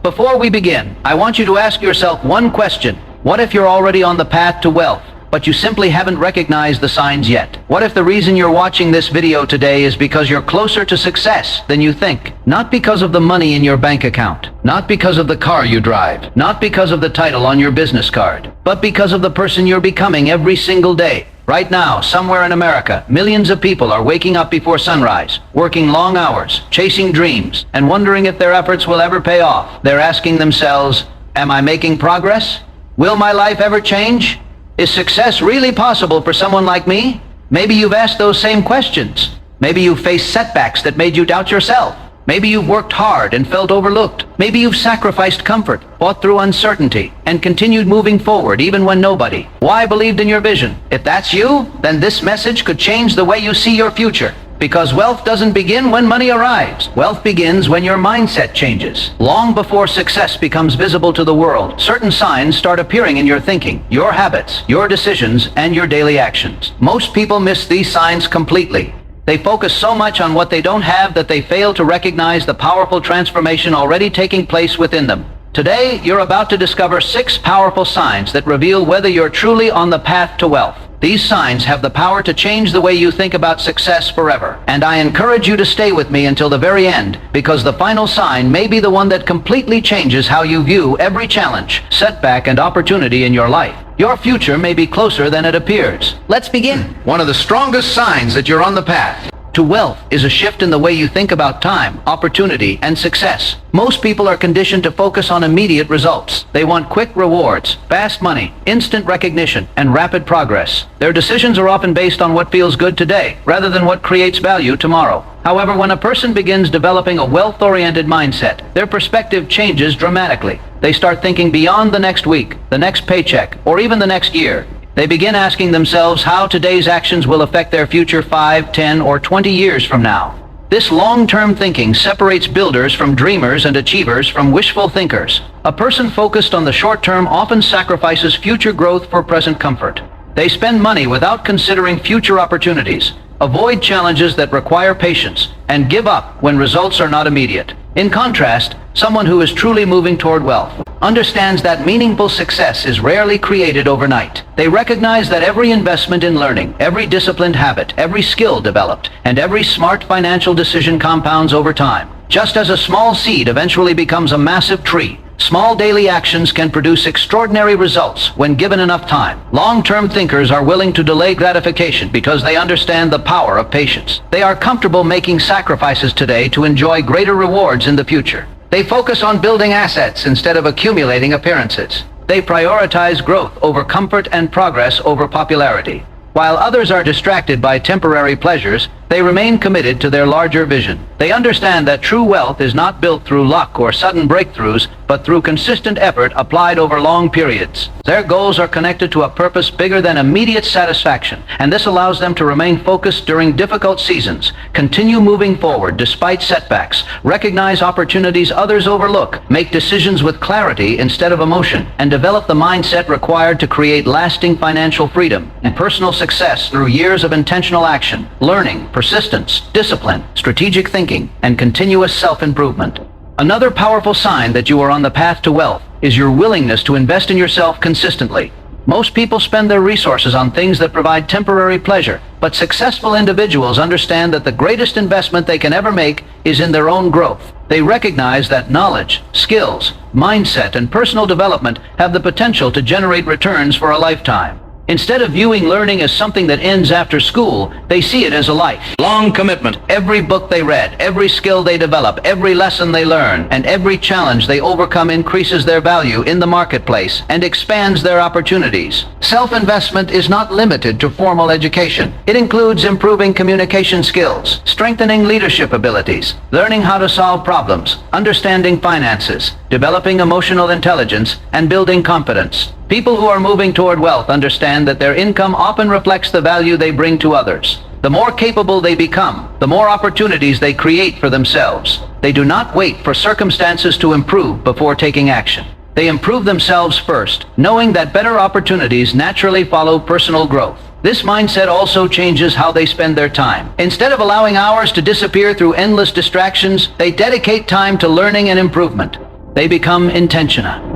Before we begin, I want you to ask yourself one question. What if you're already on the path to wealth, but you simply haven't recognized the signs yet? What if the reason you're watching this video today is because you're closer to success than you think? Not because of the money in your bank account, not because of the car you drive, not because of the title on your business card, but because of the person you're becoming every single day. Right now, somewhere in America, millions of people are waking up before sunrise, working long hours, chasing dreams, and wondering if their efforts will ever pay off. They're asking themselves, am I making progress? Will my life ever change? Is success really possible for someone like me? Maybe you've asked those same questions. Maybe you've faced setbacks that made you doubt yourself. Maybe you've worked hard and felt overlooked. Maybe you've sacrificed comfort, fought through uncertainty, and continued moving forward even when nobody believed in your vision. If that's you, then this message could change the way you see your future. Because wealth doesn't begin when money arrives. Wealth begins when your mindset changes. Long before success becomes visible to the world, certain signs start appearing in your thinking, your habits, your decisions, and your daily actions. Most people miss these signs completely. They focus so much on what they don't have that they fail to recognize the powerful transformation already taking place within them. Today, you're about to discover 6 powerful signs that reveal whether you're truly on the path to wealth. These signs have the power to change the way you think about success forever. And I encourage you to stay with me until the very end, because the final sign may be the one that completely changes how you view every challenge, setback, and opportunity in your life. Your future may be closer than it appears. Let's begin. One of the strongest signs that you're on the path to wealth is a shift in the way you think about time, opportunity, and success. Most people are conditioned to focus on immediate results. They want quick rewards, fast money, instant recognition, and rapid progress. Their decisions are often based on what feels good today, rather than what creates value tomorrow. However, when a person begins developing a wealth-oriented mindset, their perspective changes dramatically. They start thinking beyond the next week, the next paycheck, or even the next year. They begin asking themselves how today's actions will affect their future 5, 10, or 20 years from now. This long-term thinking separates builders from dreamers and achievers from wishful thinkers. A person focused on the short term often sacrifices future growth for present comfort. They spend money without considering future opportunities, avoid challenges that require patience, and give up when results are not immediate. In contrast, someone who is truly moving toward wealth understands that meaningful success is rarely created overnight. They recognize that every investment in learning, every disciplined habit, every skill developed, and every smart financial decision compounds over time. Just as a small seed eventually becomes a massive tree, small daily actions can produce extraordinary results when given enough time. Long-term thinkers are willing to delay gratification because they understand the power of patience. They are comfortable making sacrifices today to enjoy greater rewards in the future. They focus on building assets instead of accumulating appearances. They prioritize growth over comfort and progress over popularity. While others are distracted by temporary pleasures, they remain committed to their larger vision. They understand that true wealth is not built through luck or sudden breakthroughs, but through consistent effort applied over long periods. Their goals are connected to a purpose bigger than immediate satisfaction, and this allows them to remain focused during difficult seasons, continue moving forward despite setbacks, recognize opportunities others overlook, make decisions with clarity instead of emotion, and develop the mindset required to create lasting financial freedom and personal success through years of intentional action, learning, persistence, discipline, strategic thinking, and continuous self-improvement. Another powerful sign that you are on the path to wealth is your willingness to invest in yourself consistently. Most people spend their resources on things that provide temporary pleasure, but successful individuals understand that the greatest investment they can ever make is in their own growth. They recognize that knowledge, skills, mindset, and personal development have the potential to generate returns for a lifetime. Instead of viewing learning as something that ends after school, they see it as a lifelong commitment. Every book they read, every skill they develop, every lesson they learn, and every challenge they overcome increases their value in the marketplace and expands their opportunities. Self-investment is not limited to formal education. It includes improving communication skills, strengthening leadership abilities, learning how to solve problems, understanding finances, developing emotional intelligence, and building confidence. People who are moving toward wealth understand that their income often reflects the value they bring to others. The more capable they become, the more opportunities they create for themselves. They do not wait for circumstances to improve before taking action. They improve themselves first, knowing that better opportunities naturally follow personal growth. This mindset also changes how they spend their time. Instead of allowing hours to disappear through endless distractions, they dedicate time to learning and improvement. They become intentional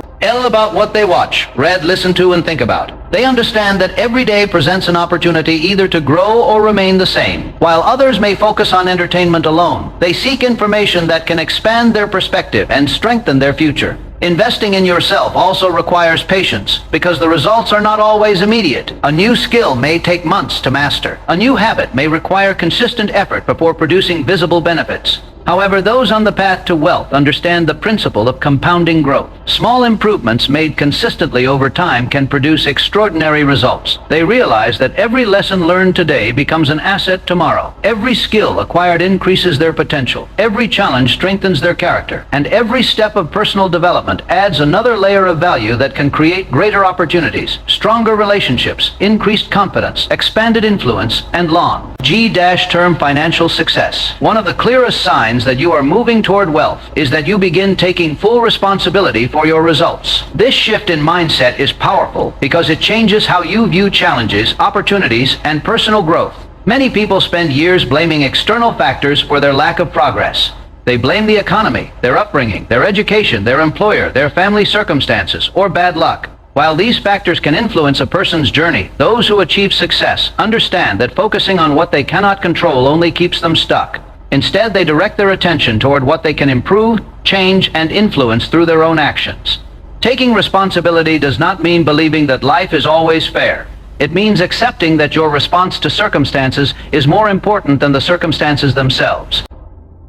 about what they watch, read, listen to, and think about. They understand that every day presents an opportunity either to grow or remain the same. While others may focus on entertainment alone, they seek information that can expand their perspective and strengthen their future. Investing in yourself also requires patience because the results are not always immediate. A new skill may take months to master. A new habit may require consistent effort before producing visible benefits. However, those on the path to wealth understand the principle of compounding growth. Small improvements made consistently over time can produce extraordinary results. They realize that every lesson learned today becomes an asset tomorrow. Every skill acquired increases their potential. Every challenge strengthens their character. And every step of personal development adds another layer of value that can create greater opportunities, stronger relationships, increased confidence, expanded influence, and long-term financial success. One of the clearest signs that you are moving toward wealth is that you begin taking full responsibility for your results. This shift in mindset is powerful because it changes how you view challenges, opportunities, and personal growth. Many people spend years blaming external factors for their lack of progress. They blame the economy, their upbringing, their education, their employer, their family circumstances, or bad luck. While these factors can influence a person's journey, those who achieve success understand that focusing on what they cannot control only keeps them stuck. Instead, they direct their attention toward what they can improve, change, and influence through their own actions. Taking responsibility does not mean believing that life is always fair. It means accepting that your response to circumstances is more important than the circumstances themselves.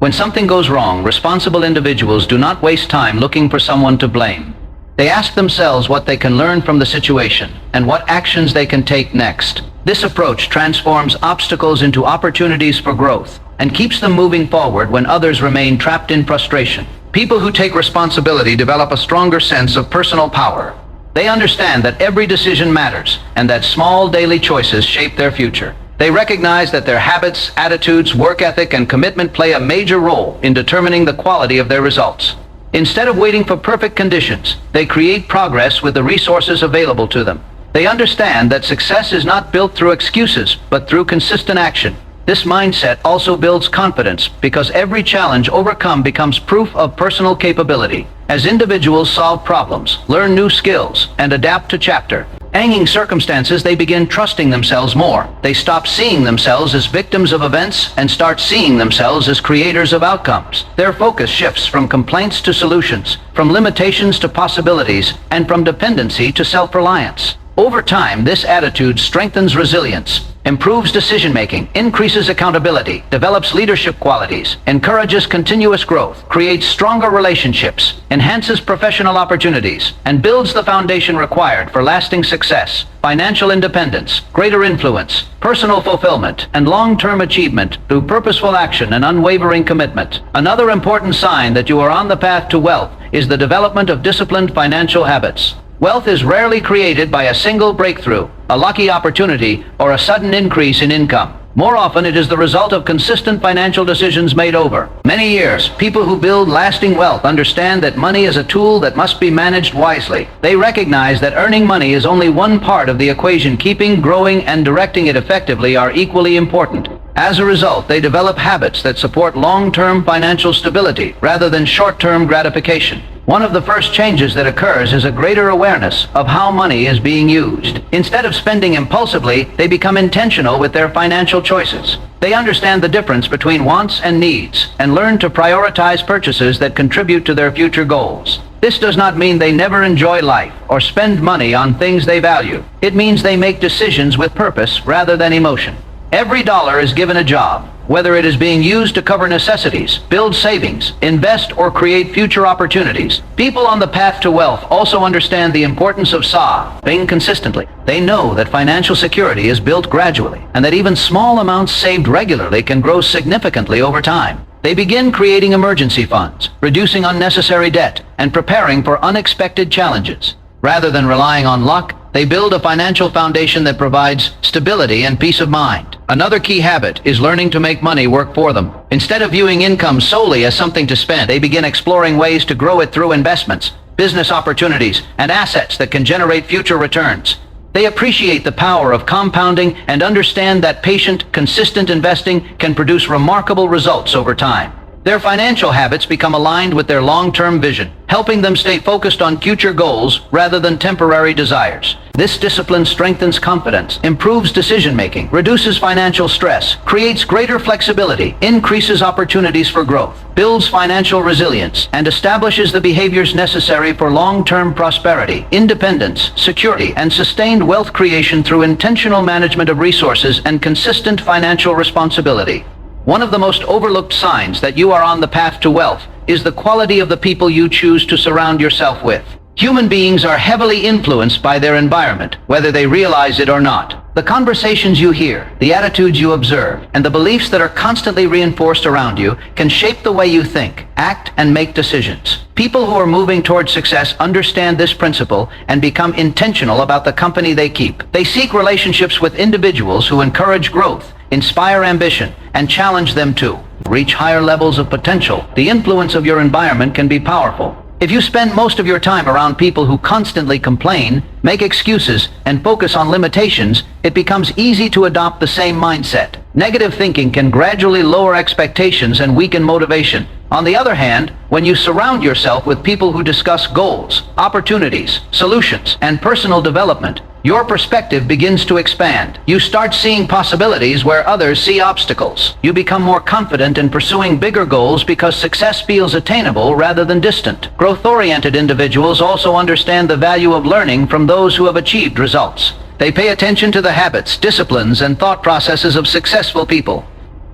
When something goes wrong, responsible individuals do not waste time looking for someone to blame. They ask themselves what they can learn from the situation and what actions they can take next. This approach transforms obstacles into opportunities for growth and keeps them moving forward when others remain trapped in frustration. People who take responsibility develop a stronger sense of personal power. They understand that every decision matters and that small daily choices shape their future. They recognize that their habits, attitudes, work ethic, and commitment play a major role in determining the quality of their results. Instead of waiting for perfect conditions, they create progress with the resources available to them. They understand that success is not built through excuses, but through consistent action. This mindset also builds confidence because every challenge overcome becomes proof of personal capability. As individuals solve problems, learn new skills, and adapt to challenging circumstances, they begin trusting themselves more. They stop seeing themselves as victims of events and start seeing themselves as creators of outcomes. Their focus shifts from complaints to solutions, from limitations to possibilities, and from dependency to self-reliance. Over time, this attitude strengthens resilience, improves decision-making, increases accountability, develops leadership qualities, encourages continuous growth, creates stronger relationships, enhances professional opportunities, and builds the foundation required for lasting success, financial independence, greater influence, personal fulfillment, and long-term achievement through purposeful action and unwavering commitment. Another important sign that you are on the path to wealth is the development of disciplined financial habits. Wealth is rarely created by a single breakthrough, a lucky opportunity, or a sudden increase in income. More often, it is the result of consistent financial decisions made over many years. People who build lasting wealth understand that money is a tool that must be managed wisely. They recognize that earning money is only one part of the equation. Keeping, growing, and directing it effectively are equally important. As a result, they develop habits that support long-term financial stability rather than short-term gratification. One of the first changes that occurs is a greater awareness of how money is being used. Instead of spending impulsively, they become intentional with their financial choices. They understand the difference between wants and needs and learn to prioritize purchases that contribute to their future goals. This does not mean they never enjoy life or spend money on things they value. It means they make decisions with purpose rather than emotion. Every dollar is given a job, whether it is being used to cover necessities, build savings, invest, or create future opportunities. People on the path to wealth also understand the importance of saving consistently. They know that financial security is built gradually, and that even small amounts saved regularly can grow significantly over time. They begin creating emergency funds, reducing unnecessary debt, and preparing for unexpected challenges. Rather than relying on luck, they build a financial foundation that provides stability and peace of mind. Another key habit is learning to make money work for them. Instead of viewing income solely as something to spend, they begin exploring ways to grow it through investments, business opportunities, and assets that can generate future returns. They appreciate the power of compounding and understand that patient, consistent investing can produce remarkable results over time. Their financial habits become aligned with their long-term vision, helping them stay focused on future goals rather than temporary desires. This discipline strengthens confidence, improves decision-making, reduces financial stress, creates greater flexibility, increases opportunities for growth, builds financial resilience, and establishes the behaviors necessary for long-term prosperity, independence, security, and sustained wealth creation through intentional management of resources and consistent financial responsibility. One of the most overlooked signs that you are on the path to wealth is the quality of the people you choose to surround yourself with. Human beings are heavily influenced by their environment, whether they realize it or not. The conversations you hear, the attitudes you observe, and the beliefs that are constantly reinforced around you can shape the way you think, act, and make decisions. People who are moving towards success understand this principle and become intentional about the company they keep. They seek relationships with individuals who encourage growth, inspire ambition, and challenge them to reach higher levels of potential. The influence of your environment can be powerful. If you spend most of your time around people who constantly complain, make excuses, and focus on limitations, it becomes easy to adopt the same mindset. Negative thinking can gradually lower expectations and weaken motivation. On the other hand, when you surround yourself with people who discuss goals, opportunities, solutions, and personal development, your perspective begins to expand. You start seeing possibilities where others see obstacles. You become more confident in pursuing bigger goals because success feels attainable rather than distant. Growth-oriented individuals also understand the value of learning from those who have achieved results. They pay attention to the habits, disciplines, and thought processes of successful people.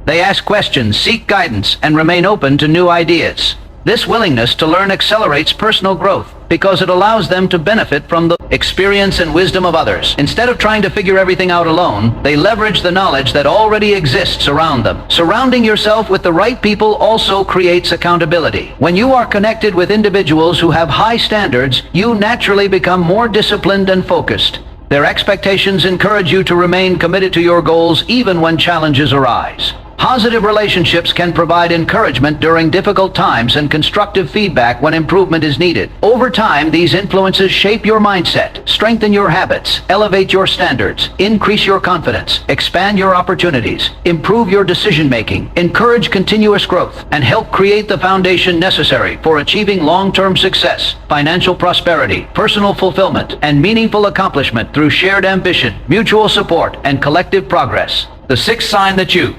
They ask questions, seek guidance, and remain open to new ideas. This willingness to learn accelerates personal growth because it allows them to benefit from the experience and wisdom of others. Instead of trying to figure everything out alone, they leverage the knowledge that already exists around them. Surrounding yourself with the right people also creates accountability. When you are connected with individuals who have high standards, you naturally become more disciplined and focused. Their expectations encourage you to remain committed to your goals even when challenges arise. Positive relationships can provide encouragement during difficult times and constructive feedback when improvement is needed. Over time, these influences shape your mindset, strengthen your habits, elevate your standards, increase your confidence, expand your opportunities, improve your decision-making, encourage continuous growth, and help create the foundation necessary for achieving long-term success, financial prosperity, personal fulfillment, and meaningful accomplishment through shared ambition, mutual support, and collective progress. The sixth sign that you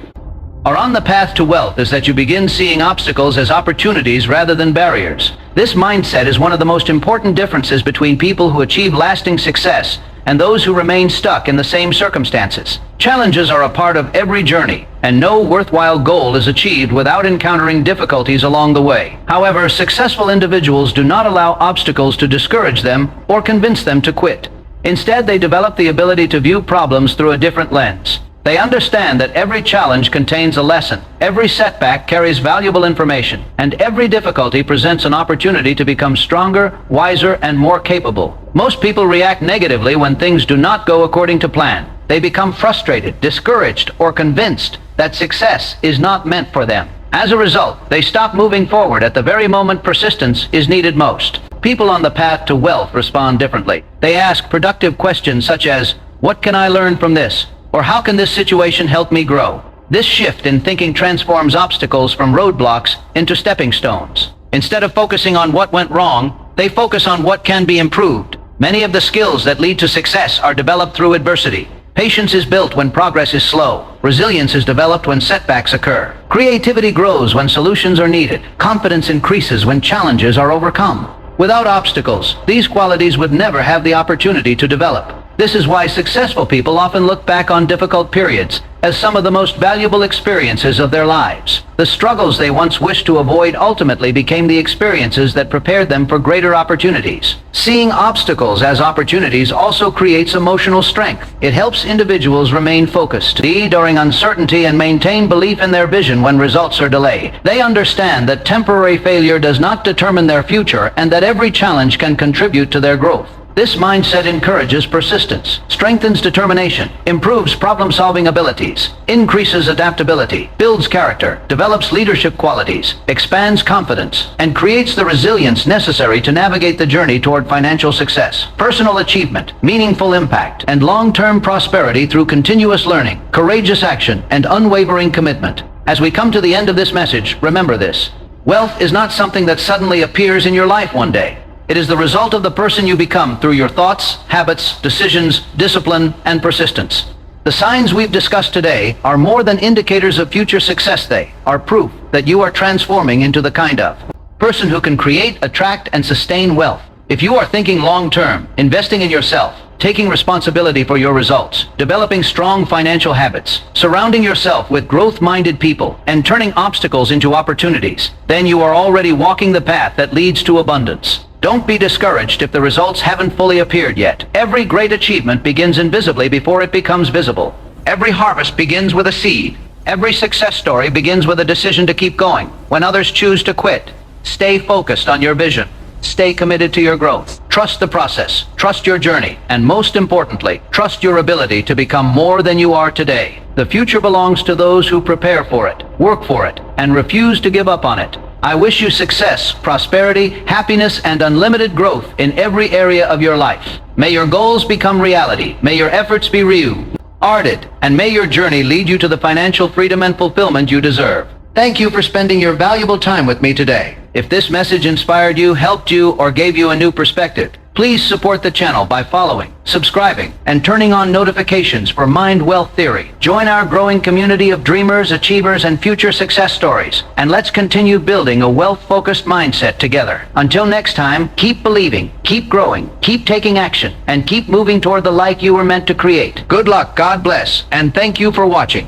are on the path to wealth is that you begin seeing obstacles as opportunities rather than barriers. This mindset is one of the most important differences between people who achieve lasting success and those who remain stuck in the same circumstances. Challenges are a part of every journey, and no worthwhile goal is achieved without encountering difficulties along the way. However, successful individuals do not allow obstacles to discourage them or convince them to quit. Instead, they develop the ability to view problems through a different lens. They understand that every challenge contains a lesson, every setback carries valuable information, and every difficulty presents an opportunity to become stronger, wiser, and more capable. Most people react negatively when things do not go according to plan. They become frustrated, discouraged, or convinced that success is not meant for them. As a result, they stop moving forward at the very moment persistence is needed most. People on the path to wealth respond differently. They ask productive questions such as, "What can I learn from this?" Or "How can this situation help me grow?" This shift in thinking transforms obstacles from roadblocks into stepping stones. Instead of focusing on what went wrong, they focus on what can be improved. Many of the skills that lead to success are developed through adversity. Patience is built when progress is slow. Resilience is developed when setbacks occur. Creativity grows when solutions are needed. Confidence increases when challenges are overcome. Without obstacles, these qualities would never have the opportunity to develop. This is why successful people often look back on difficult periods as some of the most valuable experiences of their lives. The struggles they once wished to avoid ultimately became the experiences that prepared them for greater opportunities. Seeing obstacles as opportunities also creates emotional strength. It helps individuals remain focused, during uncertainty, and maintain belief in their vision when results are delayed. They understand that temporary failure does not determine their future and that every challenge can contribute to their growth. This mindset encourages persistence, strengthens determination, improves problem-solving abilities, increases adaptability, builds character, develops leadership qualities, expands confidence, and creates the resilience necessary to navigate the journey toward financial success, personal achievement, meaningful impact, and long-term prosperity through continuous learning, courageous action, and unwavering commitment. As we come to the end of this message, remember this. Wealth is not something that suddenly appears in your life one day. It is the result of the person you become through your thoughts, habits, decisions, discipline, and persistence. The signs we've discussed today are more than indicators of future success. They are proof that you are transforming into the kind of person who can create, attract, and sustain wealth. If you are thinking long-term, investing in yourself, taking responsibility for your results, developing strong financial habits, surrounding yourself with growth-minded people, and turning obstacles into opportunities, then you are already walking the path that leads to abundance. Don't be discouraged if the results haven't fully appeared yet. Every great achievement begins invisibly before it becomes visible. Every harvest begins with a seed. Every success story begins with a decision to keep going when others choose to quit. Stay focused on your vision. Stay committed to your growth. Trust the process, trust your journey, and most importantly, trust your ability to become more than you are today. The future belongs to those who prepare for it, work for it, and refuse to give up on it. I wish you success, prosperity, happiness, and unlimited growth in every area of your life. May your goals become reality. May your efforts be rewarded, and may your journey lead you to the financial freedom and fulfillment you deserve. Thank you for spending your valuable time with me today. If this message inspired you, helped you, or gave you a new perspective, please support the channel by following, subscribing, and turning on notifications for Mind Wealth Theory. Join our growing community of dreamers, achievers, and future success stories. And let's continue building a wealth-focused mindset together. Until next time, keep believing, keep growing, keep taking action, and keep moving toward the life you were meant to create. Good luck, God bless, and thank you for watching.